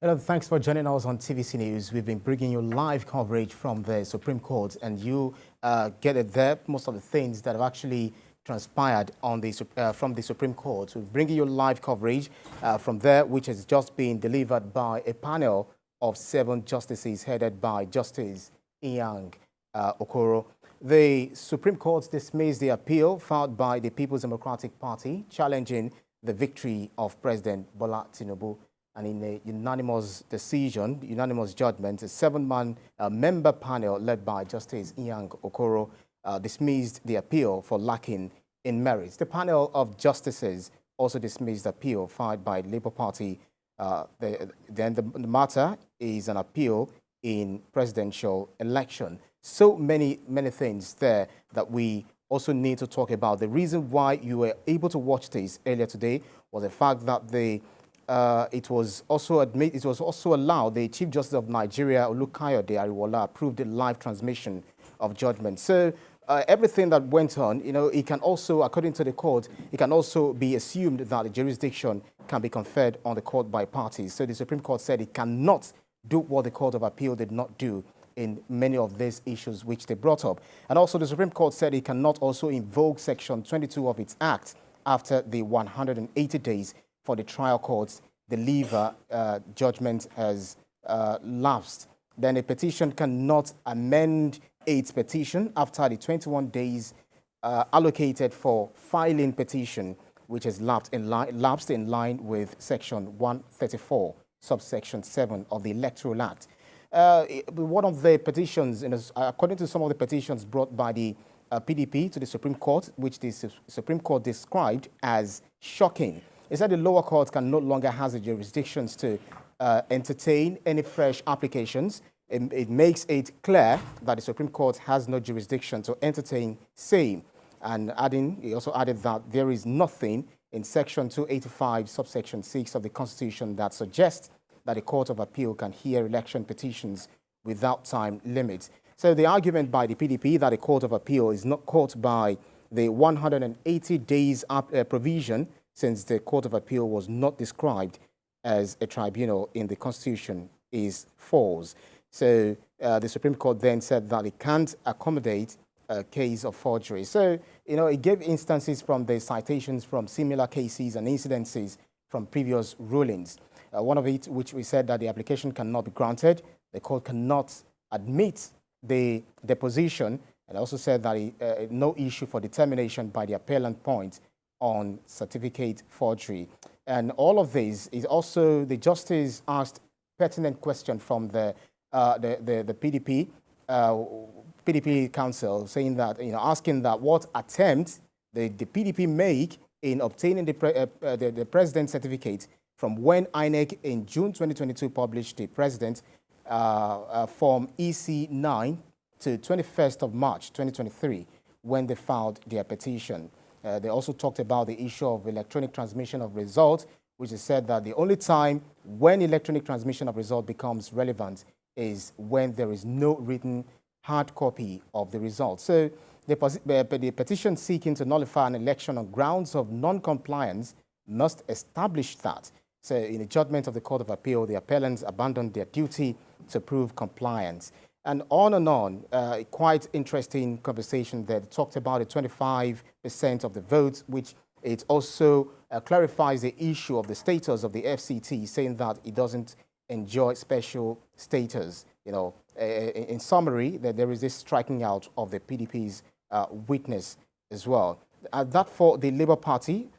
Hello, thanks for joining us on TVC News. We've been bringing you live coverage from the Supreme Court, and you get it there. Most of the things that have actually transpired on the from the Supreme Court. We're bringing you live coverage from there, which has just been delivered by a panel of 7 justices headed by Justice Inyang Okoro. The Supreme Court dismissed the appeal filed by the People's Democratic Party challenging the victory of President Bola Tinubu. And in a unanimous decision, unanimous judgment, a 7-man member panel led by Justice Inyang Okoro dismissed the appeal for lacking in merits. The panel of justices also dismissed the appeal filed by the Labour Party. Then the matter is an appeal in presidential election. So many things there that we also need to talk about. The reason why you were able to watch this earlier today was the fact that it was also allowed. The Chief Justice of Nigeria, Ayodele Ariwola, approved the live transmission of judgment. So everything that went on, it can also, according to the court, it can also be assumed that the jurisdiction can be conferred on the court by parties. So the Supreme Court said it cannot do what the Court of Appeal did not do in many of these issues which they brought up. And also the Supreme Court said it cannot also invoke Section 22 of its Act after the 180 days for the trial courts deliver judgment has lapsed. Then a petition cannot amend its petition after the 21 days allocated for filing petition, which has lapsed in line with Section 134, subsection 7 of the Electoral Act. One of the petitions, according to some of the petitions brought by the PDP to the Supreme Court, which the Supreme Court described as shocking, it said the lower court can no longer have the jurisdictions to entertain any fresh applications. It makes it clear that the Supreme Court has no jurisdiction to entertain same. And he also added that there is nothing in Section 285, subsection 6 of the Constitution that suggests that the Court of Appeal can hear election petitions without time limits. So the argument by the PDP that the Court of Appeal is not caught by the 180 days provision, since the Court of Appeal was not described as a tribunal in the Constitution, is false. So the Supreme Court then said that it can't accommodate a case of forgery. So, it gave instances from the citations from similar cases and incidences from previous rulings. One of it, which we said that the application cannot be granted, the court cannot admit the deposition, and also said that no issue for determination by the appellant point on certificate forgery. And all of this is also, the justice asked pertinent question from the PDP counsel, saying that, asking that what attempt the PDP make in obtaining the president's certificate from when INEC in June 2022 published the president form EC9 to 21st of March 2023 when they filed their petition. They also talked about the issue of electronic transmission of results, which is said that the only time when electronic transmission of result becomes relevant is when there is no written hard copy of the results. So the petition seeking to nullify an election on grounds of non-compliance must establish that. So in the judgment of the Court of Appeal, the appellants abandoned their duty to prove compliance. And on, quite interesting conversation that talked about the 25% of the votes, which it also clarifies the issue of the status of the FCT, saying that it doesn't enjoy special status. In summary, that there is this striking out of the PDP's witness as well. That for the Labour Party,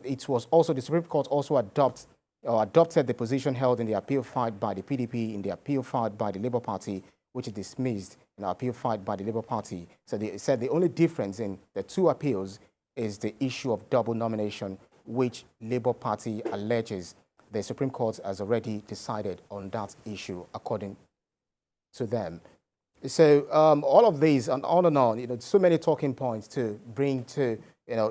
it was also, the Supreme Court also adopted the position held in the appeal filed by the PDP in the appeal filed by the Labour Party, which is dismissed in an appeal filed by the Labour Party. So they said the only difference in the two appeals is the issue of double nomination, which Labour Party alleges the Supreme Court has already decided on that issue, according to them. So all of these and on, so many talking points to bring to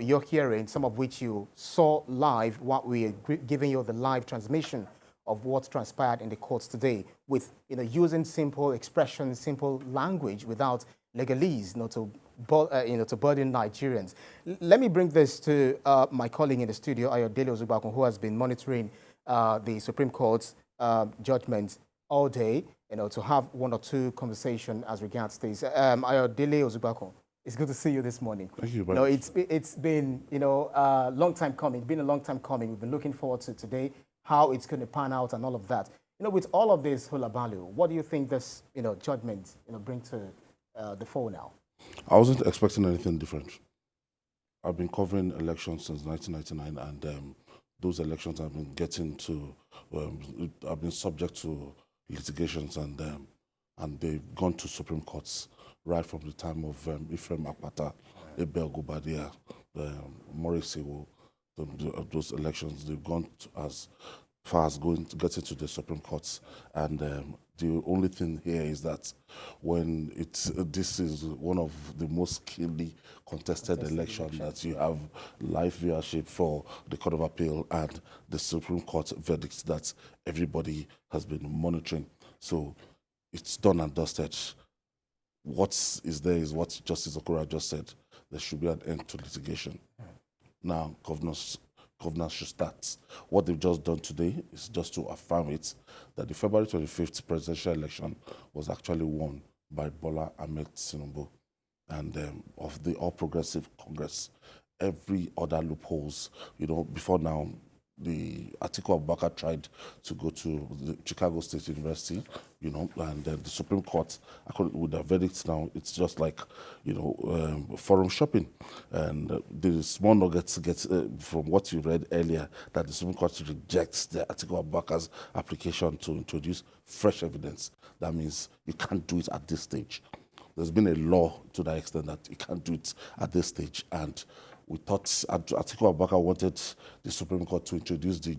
your hearing, some of which you saw live, what we are giving you the live transmission of what transpired in the courts today, with using simple expressions, simple language, without legalese, to burden Nigerians. Let me bring this to my colleague in the studio, Ayodele Ozugbakun, who has been monitoring the Supreme Court's judgment all day, to have one or two conversation as regards this. Ayodele Ozugbakun, it's good to see you this morning. Thank you very much. It's been, a long time coming. It's been a long time coming. We've been looking forward to today, how it's going to pan out and all of that. With all of this hulabaloo, what do you think this, judgment, bring to the fore now? I wasn't expecting anything different. I've been covering elections since 1999, and those elections have been have been subject to litigations, and they've gone to Supreme Courts right from the time of Ephraim Akpata, Abel Gubadia, Maurice Iwo. Those elections, they've gone as far as getting to the Supreme Courts, and the only thing here is that when this is one of the most keenly contested elections, that you have live viewership for the Court of Appeal and the Supreme Court verdicts that everybody has been monitoring. So it's done and dusted. What is there is what Justice Okora just said. There should be an end to litigation. Now, governors should start. What they've just done today is just to affirm it, that the February 25th presidential election was actually won by Bola Ahmed Tinubu and of the All Progressive Congress. Every other loopholes, before now, the Atiku Abubakar tried to go to the Chicago State University, and the Supreme Court, according with the verdicts now, it's just like, forum shopping. And the small nuggets get from what you read earlier, that the Supreme Court rejects the Atiku Abubakar's application to introduce fresh evidence. That means you can't do it at this stage. There's been a law to that extent that you can't do it at this stage, and we thought Atiku Abubakar wanted the Supreme Court to introduce the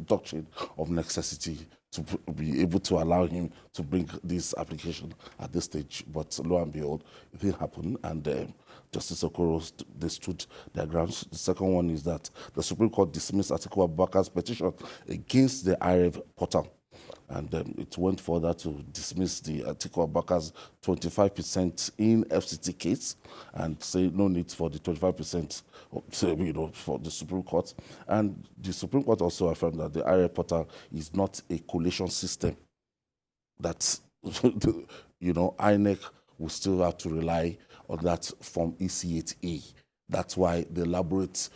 doctrine of necessity to be able to allow him to bring this application at this stage. But lo and behold, it didn't happen, and Justice Okoro, they stood their grounds. The second one is that the Supreme Court dismissed Atiku Abubakar's petition against the IREV portal. And it went further to dismiss the Atiku Abubakar's 25% in FCT case and say no need for the 25% for the Supreme Court. And the Supreme Court also affirmed that the IRA portal is not a collation system. That INEC will still have to rely on that Form EC8A. That's why the elaborate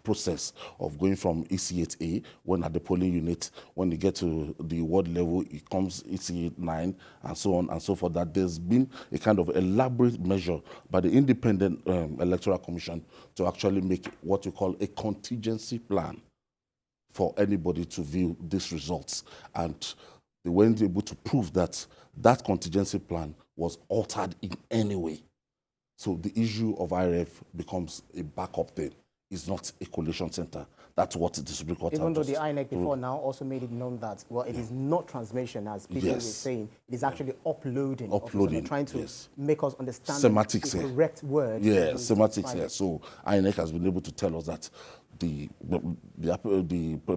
process of going from EC8A, when at the polling unit, when you get to the ward level, it comes EC9 and so on and so forth, that there's been a kind of elaborate measure by the Independent Electoral Commission to actually make what we call a contingency plan for anybody to view these results. And they weren't able to prove that that contingency plan was altered in any way. So the issue of IRF becomes a backup thing. Is not a collation center. That's what the Supreme Court. Even though the INEC before now also made it known that, well, it is not transmission, as people were saying. It is actually uploading. Trying to make us understand semantics the correct word. Yeah, semantics here. So INEC has been able to tell us that the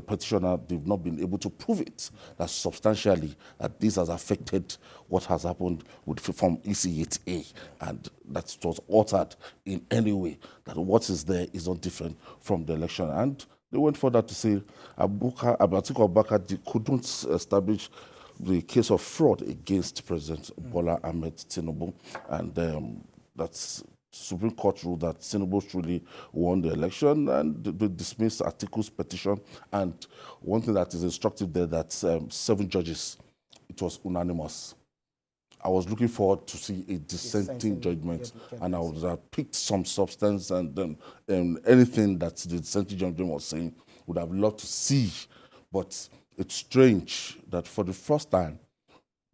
petitioner, they've not been able to prove it, that substantially that this has affected what has happened with from EC8A, and that it was altered in any way, that what is there is not different from the election. And they went further to say Atiku Abubakar couldn't establish the case of fraud against President Bola Ahmed Tinubu, and that's Supreme Court ruled that Tinubu truly won the election, and they dismissed Atiku's petition. And one thing that is instructive there, that 7 judges, it was unanimous. I was looking forward to see a dissenting judgment, and I would have picked some substance, and anything that the dissenting judgment was saying would have loved to see. But it's strange that for the first time,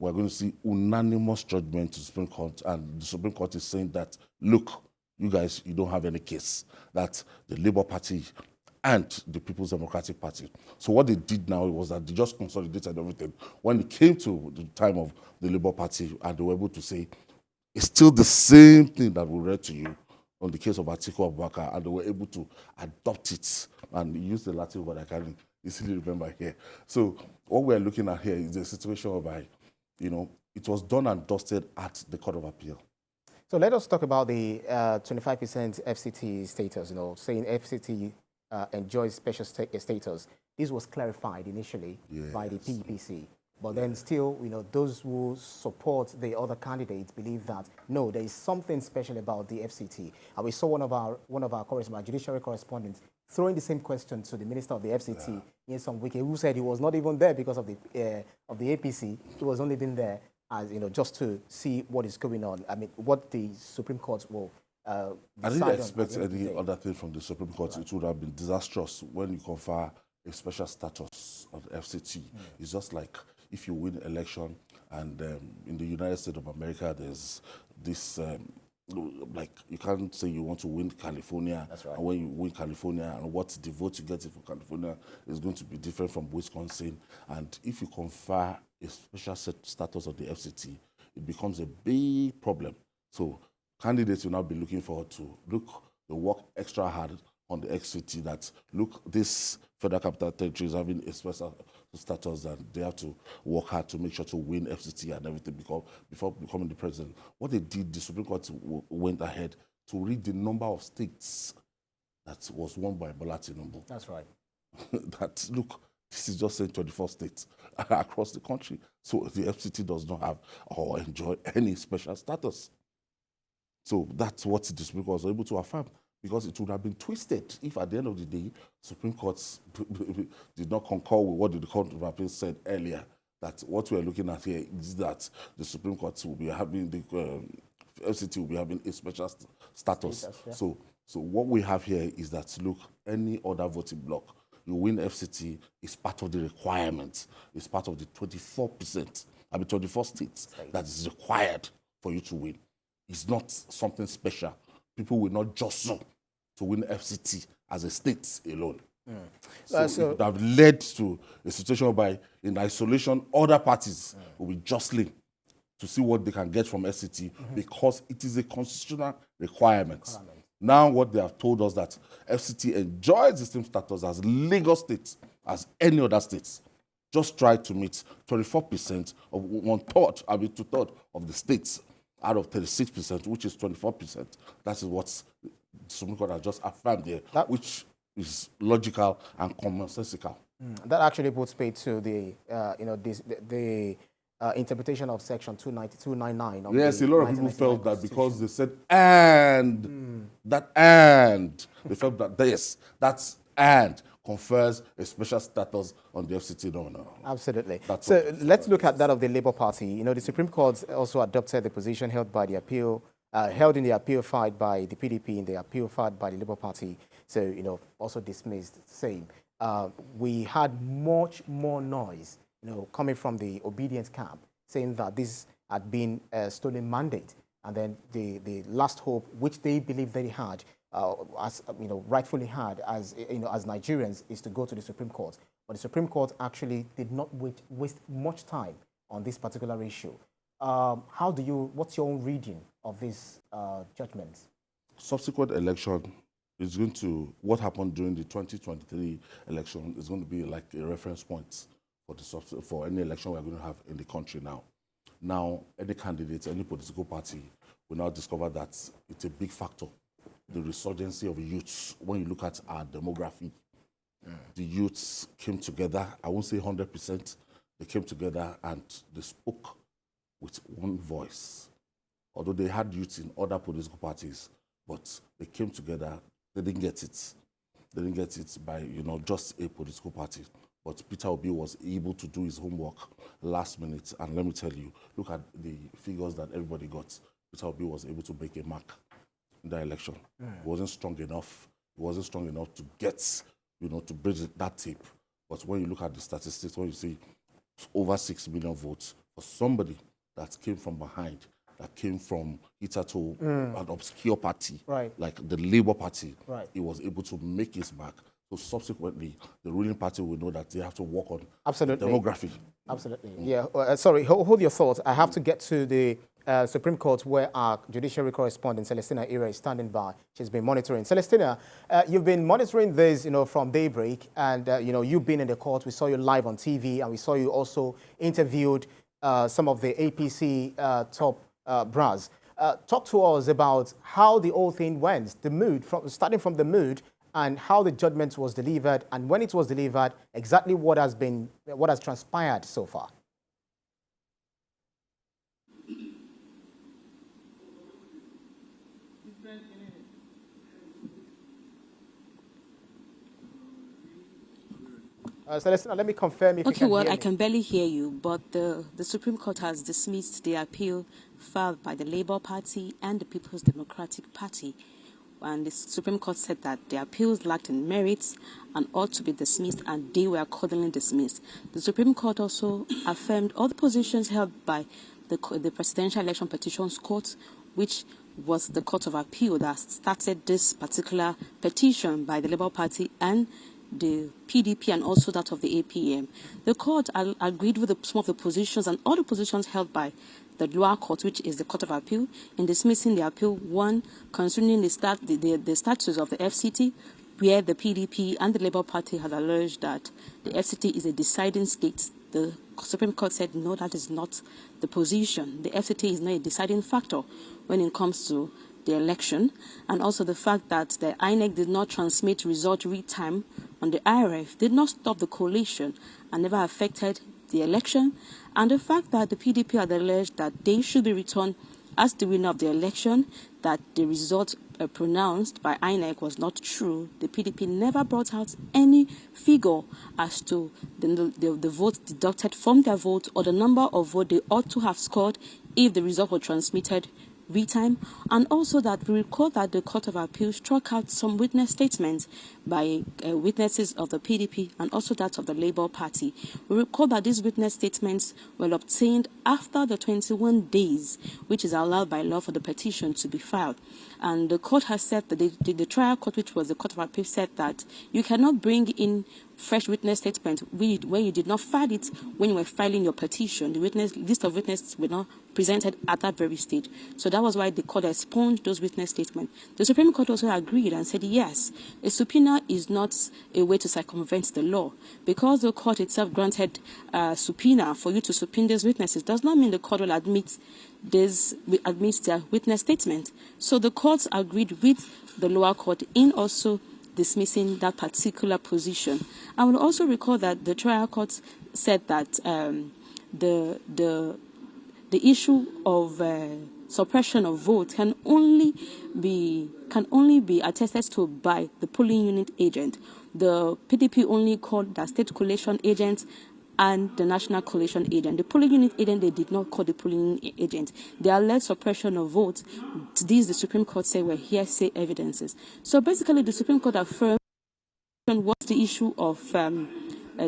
we're going to see unanimous judgment to the Supreme Court, and the Supreme Court is saying that, look, you guys, you don't have any case, that the Labour Party and the People's Democratic Party. So what they did now was that they just consolidated everything. When it came to the time of the Labour Party, and they were able to say, it's still the same thing that we read to you on the case of Atiku Abubakar, and they were able to adopt it and use the Latin word I can easily remember here. So what we're looking at here is a situation whereby, it was done and dusted at the Court of Appeal. So let us talk about the 25% FCT status, saying FCT enjoys special status. this was clarified initially by the Yes. PEPC. But then still, those who support the other candidates believe that, no, there is something special about the FCT. And we saw one of our judiciary correspondents throwing the same question to the minister of the FCT, Nyesom Wike, who said he was not even there because of the APC. He was only been there as, just to see what is going on. I mean, what the Supreme Court will I decide didn't on expect at the end of the any day. other thing from the Supreme Court. It would have been disastrous when you confer a special status on the FCT. It's just like if you win election and in the United States of America, there's this, like you can't say you want to win California. That's right. And when you win California and what the vote you get for California is going to be different from Wisconsin. And if you confer a special status on the FCT, it becomes a big problem. So candidates will now be looking forward to they work extra hard on the FCT that, look, this Federal Capital Territory is having a special status and they have to work hard to make sure to win FCT and everything before becoming the president. What they did, the Supreme Court went ahead to read the number of states that was won by Bola Tinubu. That's right. That, look, this is just saying 24 states across the country. So the FCT does not have or enjoy any special status. So that's what the Supreme Court was able to affirm, because it would have been twisted if at the end of the day, Supreme Court did not concur with what the Court of Appeal said earlier, that what we're looking at here is that the Supreme Court will be having, the FCT will be having a special status. Yeah. So what we have here is that, look, any other voting bloc, you win FCT, is part of the requirement. It's part of the 24%, 24 states that is required for you to win. It's not something special. People will not jostle to win FCT as a state alone. So it would have led to a situation whereby, in isolation, other parties will be jostling to see what they can get from FCT because it is a constitutional requirement. Now, what they have told us that FCT enjoys the same status as legal states as any other states. Just try to meet 24% of two-thirds of the states out of 36%, which is 24%. That is what the Supreme Court has just affirmed here, which is logical and commonsensical. That actually puts paid to the, the interpretation of Section 299. Of Yes, the a lot of people 1999 felt that because Constitution. they said and, they felt that, yes, that's and confers a special status on the FCT. No. Absolutely. That's So what let's look at that of the Labour Party. The Supreme Court also adopted the position held in the appeal filed by the PDP in the appeal filed by the Labour Party. So, also dismissed same. We had much more noise, coming from the obedience camp, saying that this had been a stolen mandate. And then the last hope, which they believe they had, as rightfully had as Nigerians, is to go to the Supreme Court. But the Supreme Court actually did not waste much time on this particular issue. What's your own reading of this judgment? Subsequent election is going to, what happened during the 2023 election is going to be like a reference point for any election we're going to have in the country now. Now, any candidate, any political party will now discover that it's a big factor. The resurgency of youths, when you look at our demography, the youths came together, I won't say 100%, they came together and they spoke with one voice. Although they had youths in other political parties, but they came together, they didn't get it. They didn't get it by, just a political party. But Peter Obi was able to do his homework last minute. And let me tell you, look at the figures that everybody got. Peter Obi was able to make a mark in that election. He wasn't strong enough. He wasn't strong enough to get, to bridge that tape. But when you look at the statistics, when you see over 6 million votes for somebody that came from behind, that came from hitherto an obscure party, like the Labour Party, he was able to make his mark. So subsequently, the ruling party will know that they have to work on demography. Absolutely. Yeah. Sorry, hold your thoughts. I have to get to the Supreme Court, where our judiciary correspondent, Celestina Ira, is standing by. She's been monitoring. Celestina, you've been monitoring this, from daybreak, and, you've been in the court. We saw you live on TV, and we saw you also interviewed some of the APC top brass. Talk to us about how the whole thing went, the mood, starting from the mood and how the judgment was delivered, and when it was delivered, exactly what has transpired so far. Celestina, let me confirm if you can hear me. I can barely hear you, but the Supreme Court has dismissed the appeal filed by the Labour Party and the People's Democratic Party. And the Supreme Court said that the appeals lacked in merits and ought to be dismissed, and they were accordingly dismissed. The Supreme Court also affirmed all the positions held by the Presidential Election Petitions Court, which was the Court of Appeal that started this particular petition by the Labour Party and the PDP, and also that of the APM. The court agreed with some of the positions and all the positions held by the lower court, which is the Court of Appeal, in dismissing the appeal, one, concerning the status of the FCT, where the PDP and the Labour Party had alleged that the FCT is a deciding state. The Supreme Court said, no, that is not the position. The FCT is not a deciding factor when it comes to the election, and also the fact that the INEC did not transmit result read time on the IRF did not stop the collation and never affected the election, and the fact that the PDP had alleged that they should be returned as the winner of the election, that the result pronounced by INEC was not true. The PDP never brought out any figure as to the vote deducted from their vote or the number of votes they ought to have scored if the result were transmitted time, and also that we recall that the Court of Appeal struck out some witness statements by witnesses of the PDP and also that of the Labour Party. We recall that these witness statements were obtained after the 21 days, which is allowed by law for the petition to be filed. And the court has said that the trial court, which was the Court of Appeal, said that you cannot bring in fresh witness statement where you did not file it when you were filing your petition. The list of witnesses were not presented at that very stage. So that was why the court expunged those witness statements. The Supreme Court also agreed and said, yes, a subpoena is not a way to circumvent the law. Because the court itself granted a subpoena for you to subpoena these witnesses does not mean the court will admit their witness statement. So the courts agreed with the lower court in also dismissing that particular position. I will also recall that the trial court said that the issue of suppression of vote can only be attested to by the polling unit agent. The PDP only called the state collation agent and the national collation agent. The polling unit agent, they did not call the polling unit agent. They alleged suppression of votes. These, the Supreme Court said, were hearsay evidences. So basically, the Supreme Court affirmed was the issue of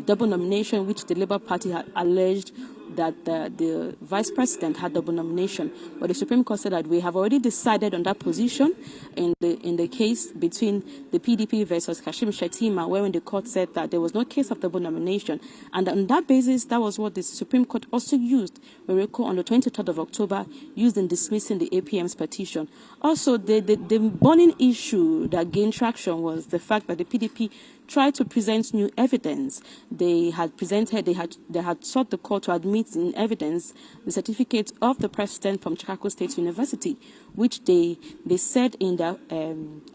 double nomination, which the Labour Party had alleged that the Vice President had double nomination. But the Supreme Court said that we have already decided on that position in the case between the PDP versus Kashim Shettima, wherein the court said that there was no case of double nomination. And on that basis, that was what the Supreme Court also used, when we call on the 23rd of October, used in dismissing the APM's petition. Also, the burning issue that gained traction was the fact that the PDP tried to present new evidence. They had sought the court to admit in evidence the certificate of the president from Chicago State University, which they said in their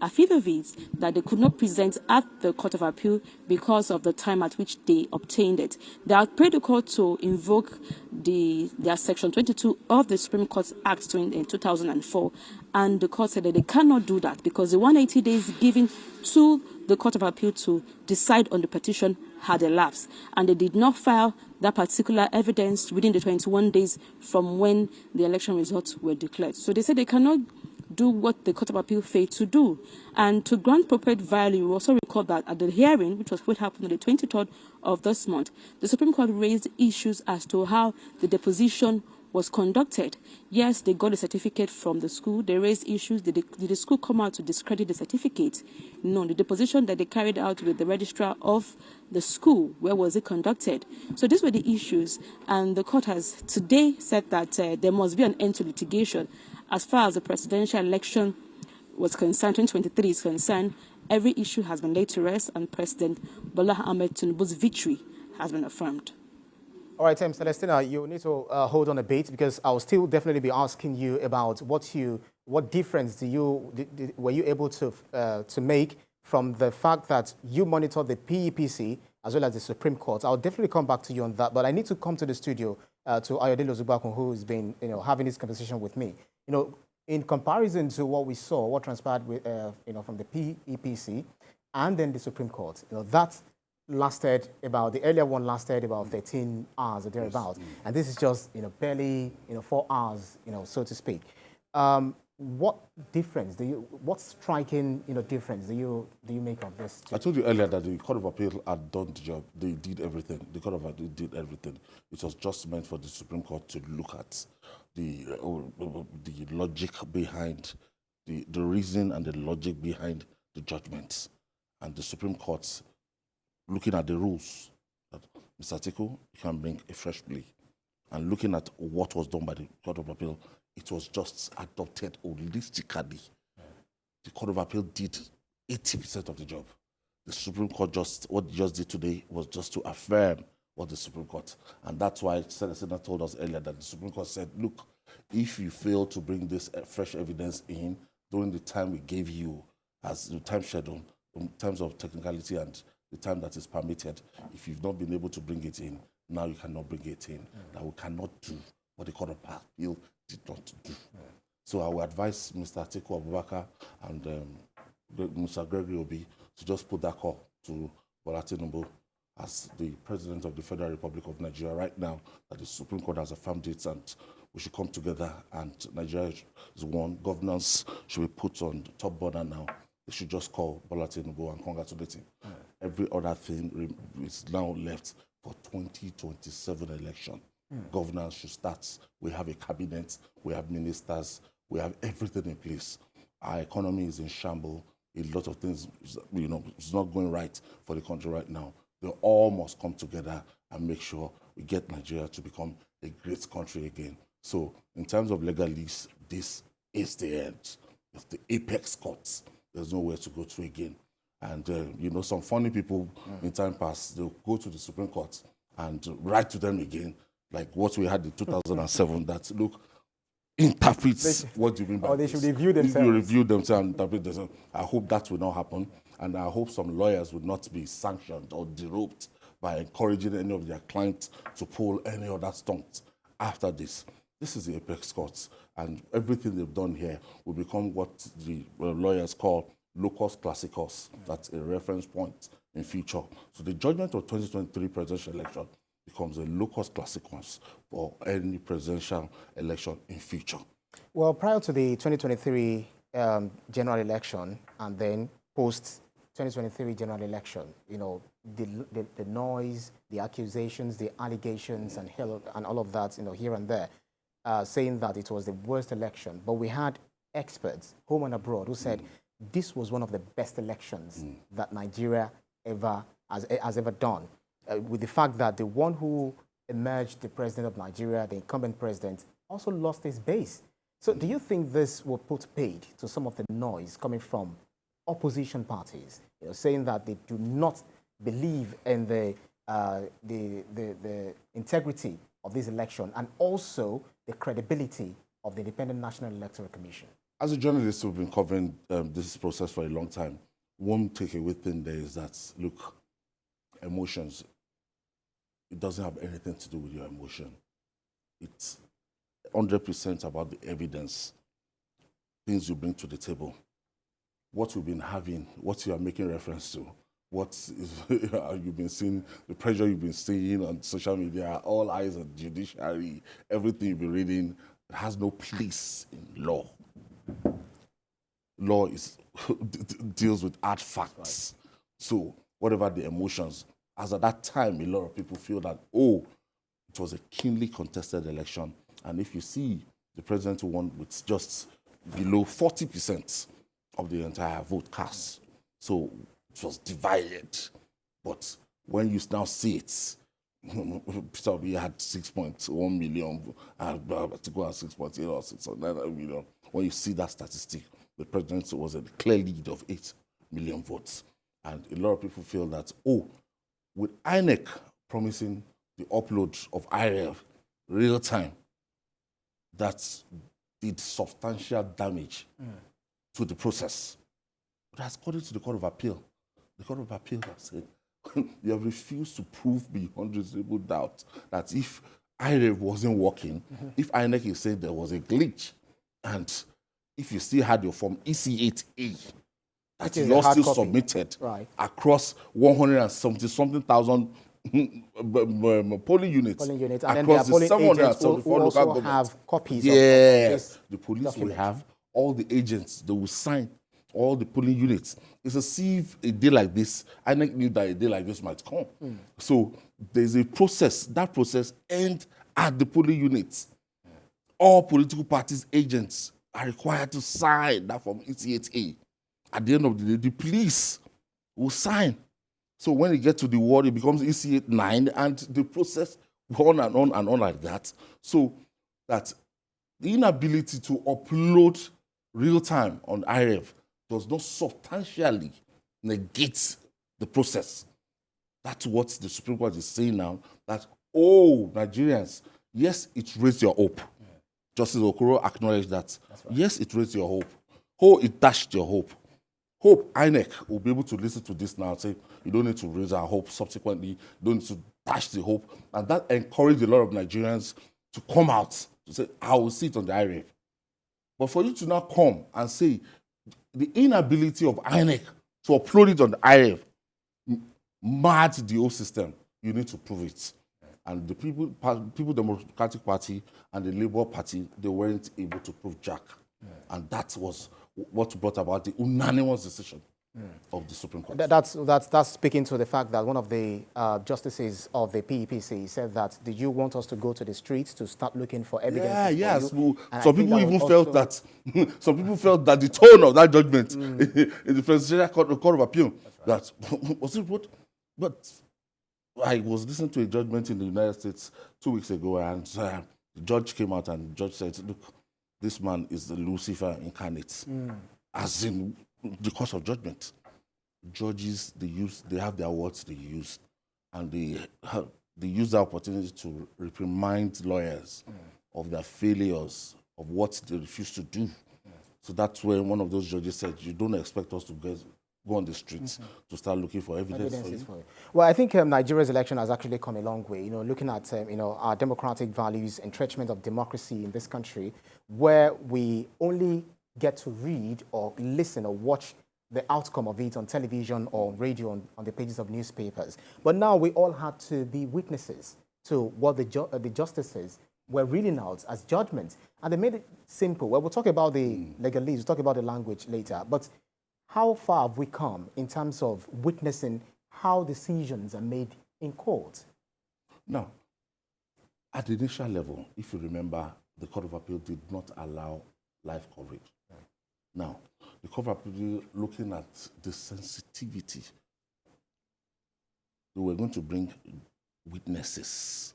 affidavits that they could not present at the Court of Appeal because of the time at which they obtained it. They had prayed the court to invoke their Section 22 of the Supreme Court Act in 2004, and the court said that they cannot do that because the 180 days given to the Court of Appeal to decide on the petition had elapsed, and they did not file that particular evidence within the 21 days from when the election results were declared. So they said they cannot do what the Court of Appeal failed to do. And to grant appropriate value, we also recall that at the hearing, which was happened on the 23rd of this month, the Supreme Court raised issues as to how the deposition was conducted. Yes, they got a certificate from the school. They raised issues. Did the school come out to discredit the certificate? No, the deposition that they carried out with the registrar of the school, where was it conducted? So these were the issues, and the court has today said that there must be an end to litigation. As far as the presidential election was concerned, 2023 is concerned, every issue has been laid to rest, and President Bola Ahmed Tinubu's victory has been affirmed. All right, Celestina, you need to hold on a bit because I'll still definitely be asking you about what difference were you able to make from the fact that you monitor the PEPC as well as the Supreme Court. I'll definitely come back to you on that, but I need to come to the studio to Ayodele Ozugbakun, who has been, having this conversation with me. In comparison to what we saw, what transpired with, from the PEPC and then the Supreme Court, that lasted about, the earlier one lasted about 13 hours or thereabouts, and this is just, barely, 4 hours, so to speak. What difference what striking, difference do you make of this? I told you earlier that the Court of Appeal had done the job. They did everything. The Court of Appeal did everything. It was just meant for the Supreme Court to look at the logic behind, the reason and the logic behind the judgments. And the Supreme Court, looking at the rules, that Mr. Atiku can bring a fresh plea. And looking at what was done by the Court of Appeal, it was just adopted holistically. The Court of Appeal did 80% of the job. The Supreme Court what it just did today was just to affirm what the Supreme Court. And that's why Senator told us earlier that the Supreme Court said, look, if you fail to bring this fresh evidence in during the time we gave you as the time schedule, in terms of technicality and the time that is permitted, if you've not been able to bring it in, now you cannot bring it in. That we cannot do what the Court of Appeal did not do. So I will advise Mr. Atiku Abubakar and Mr. Gregory Obi to just put that call to Bola Tinubu as the President of the Federal Republic of Nigeria right now, that the Supreme Court has affirmed it, and we should come together, and Nigeria is one. Governance should be put on the top border now. They should just call Bola Tinubu and congratulate him. Every other thing is now left for 2027 election. Governance should start. We have a cabinet, we have ministers, we have everything in place. Our economy is in shambles. A lot of things, it's not going right for the country right now. They all must come together and make sure we get Nigeria to become a great country again. So, in terms of legalese, this is the end. It's the apex courts. There's nowhere to go to again. And, some funny people in time past, they'll go to the Supreme Court and write to them again, like what we had in 2007, that, look, interprets what do you mean by this. Or they should review themselves. If you review themselves and interpret themselves. I hope that will not happen, and I hope some lawyers will not be sanctioned or derobed by encouraging any of their clients to pull any other stunts after this. This is the apex courts, and everything they've done here will become what the lawyers call locus classicus. That's a reference point in future. So the judgment of 2023 presidential election becomes a locus classicus for any presidential election in future. Well, prior to the 2023 general election and then post-2023 general election, the noise, the accusations, the allegations, and all of that, here and there, saying that it was the worst election. But we had experts, home and abroad, who said this was one of the best elections that Nigeria has ever done. With the fact that the one who emerged the president of Nigeria, the incumbent president, also lost his base. So do you think this will put paid to some of the noise coming from opposition parties, saying that they do not believe in the integrity of this election and also the credibility of the Independent National Electoral Commission? As a journalist who've been covering this process for a long time, one takeaway thing there is that, look, emotions, it doesn't have anything to do with your emotion. It's 100% about the evidence, things you bring to the table, what you've been having, what you are making reference to, what you've been seeing, the pressure you've been seeing on social media, all eyes on Judiciary, everything you've been reading, it has no place in law. Law deals with hard facts. Right. So whatever the emotions, as at that time, a lot of people feel that, it was a keenly contested election. And if you see the president who won with just below 40% of the entire vote cast, so it was divided. But when you now see it, Peter Obi had 6.1 million, Atiku had 6.8 or 6.9 million. When you see that statistic, the president was a clear lead of 8 million votes. And a lot of people feel that, with INEC promising the upload of IRL real time, that did substantial damage to the process. But as according to the Court of Appeal, the Court of Appeal has said, you have refused to prove beyond reasonable doubt that if IREV wasn't working, if INEC is saying there was a glitch, and if you still had your form EC8A, that you all still submitted across 170-something thousand polling units, and across then the 774 local governments. Have copies yes, of the police document. will have all the agents, they will sign all the polling units. It's as if a day like this, I knew that a day like this might come. So there's a process. That process ends at the polling units. All political parties' agents are required to sign that from EC8A. At the end of the day, the police will sign. So when you get to the ward, it becomes EC9, and the process on and on and on like that. So that the inability to upload real time on IREV does not substantially negate the process. That's what the Supreme Court is saying now, that, oh, Nigerians, yes, it raised your hope. Justice Okoro acknowledged that. Right. Yes, it raised your hope. Oh, it dashed your hope. Hope INEC will be able to listen to this now and say, you don't need to raise our hope subsequently, you don't need to dash the hope. And that encouraged a lot of Nigerians to come out to say, I will see it on the IREV. But for you to now come and say, the inability of INEC to upload it on the IREV marred the whole system, you need to prove it. And the People Democratic Party and the Labour Party, they weren't able to prove jack. And that was what brought about the unanimous decision of the Supreme Court. That's speaking to the fact that one of the justices of the PEPC said that, did you want us to go to the streets to start looking for evidence? Yes. Well, some people even felt that some people felt that the tone of that judgment in the Presidential Court of Appeal, that was it what? But I was listening to a judgment in the United States 2 weeks ago, and the judge came out and the judge said, look, this man is the Lucifer incarnate, as in the course of judgment. Judges, they have their words they use, and they use the opportunity to reprimand lawyers of their failures, of what they refuse to do. So that's when one of those judges said, you don't expect us to go on the streets to start looking for evidence for you. Well, I think Nigeria's election has actually come a long way. Looking at our democratic values, entrenchment of democracy in this country, where we only get to read or listen or watch the outcome of it on television or radio on the pages of newspapers. But now we all had to be witnesses to what the justices were reading out as judgments. And they made it simple. Well, we'll talk about the legalese, we'll talk about the language later. But how far have we come in terms of witnessing how decisions are made in court? Now, at the initial level, if you remember, the Court of Appeal did not allow live coverage. Now, the Court of Appeal, looking at the sensitivity, they were going to bring witnesses.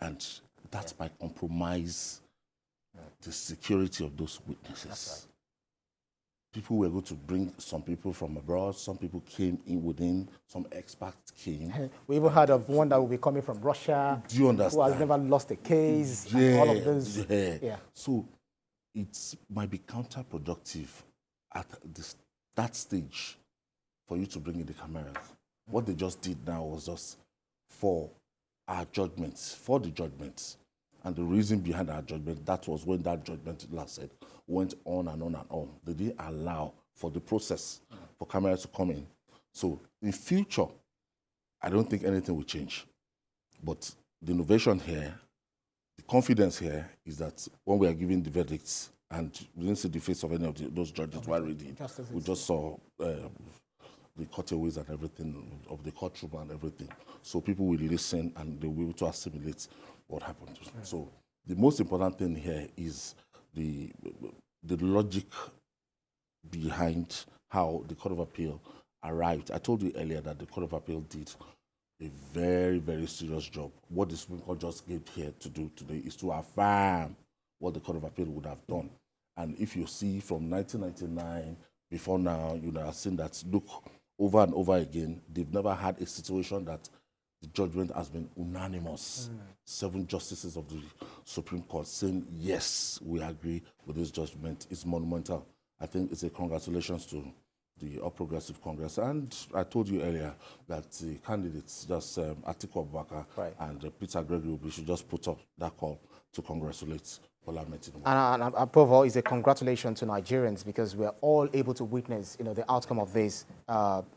And that might compromise the security of those witnesses. People were going to bring some people from abroad, some people came in within, some experts came. We even heard of one that will be coming from Russia. Do you understand? Who has never lost a case, and all of those. So it might be counterproductive at that stage for you to bring in the cameras. What they just did now was just for our judgments, for the judgments. And the reason behind our judgment, that was when that judgment, last said, went on and on and on. They didn't allow for the process for cameras to come in. So in future, I don't think anything will change. But the innovation here, the confidence here is that when we are giving the verdicts, and we didn't see the face of any of those judges while reading, we just saw the cutaways and everything of the courtroom and everything. So people will listen and they will be able to assimilate what happened. So the most important thing here is the logic behind how the Court of Appeal arrived. I told you earlier that the Court of Appeal did a very, very serious job. What the Supreme Court just came here to do today is to affirm what the Court of Appeal would have done. And if you see from 1999 before now, you have seen that, look, over and over again, they've never had a situation that the judgment has been unanimous. 7 justices of the Supreme Court saying, yes, we agree with this judgment. It's monumental. I think it's a congratulations to the All Progressive Congress. And I told you earlier that the candidates, just Atiku Abubakar and Peter Gregory, we should just put up that call to congratulate Bola Ahmed Tinubu. And above all, it's a congratulations to Nigerians, because we're all able to witness, the outcome of this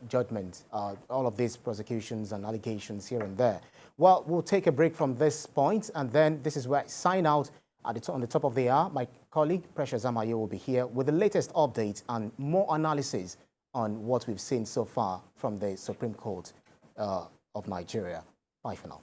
judgment, all of these prosecutions and allegations here and there. Well, we'll take a break from this point, and then this is where I sign out on the top of the hour. My colleague, Precious Amayo, will be here with the latest update and more analysis on what we've seen so far from the Supreme Court of Nigeria. Bye for now.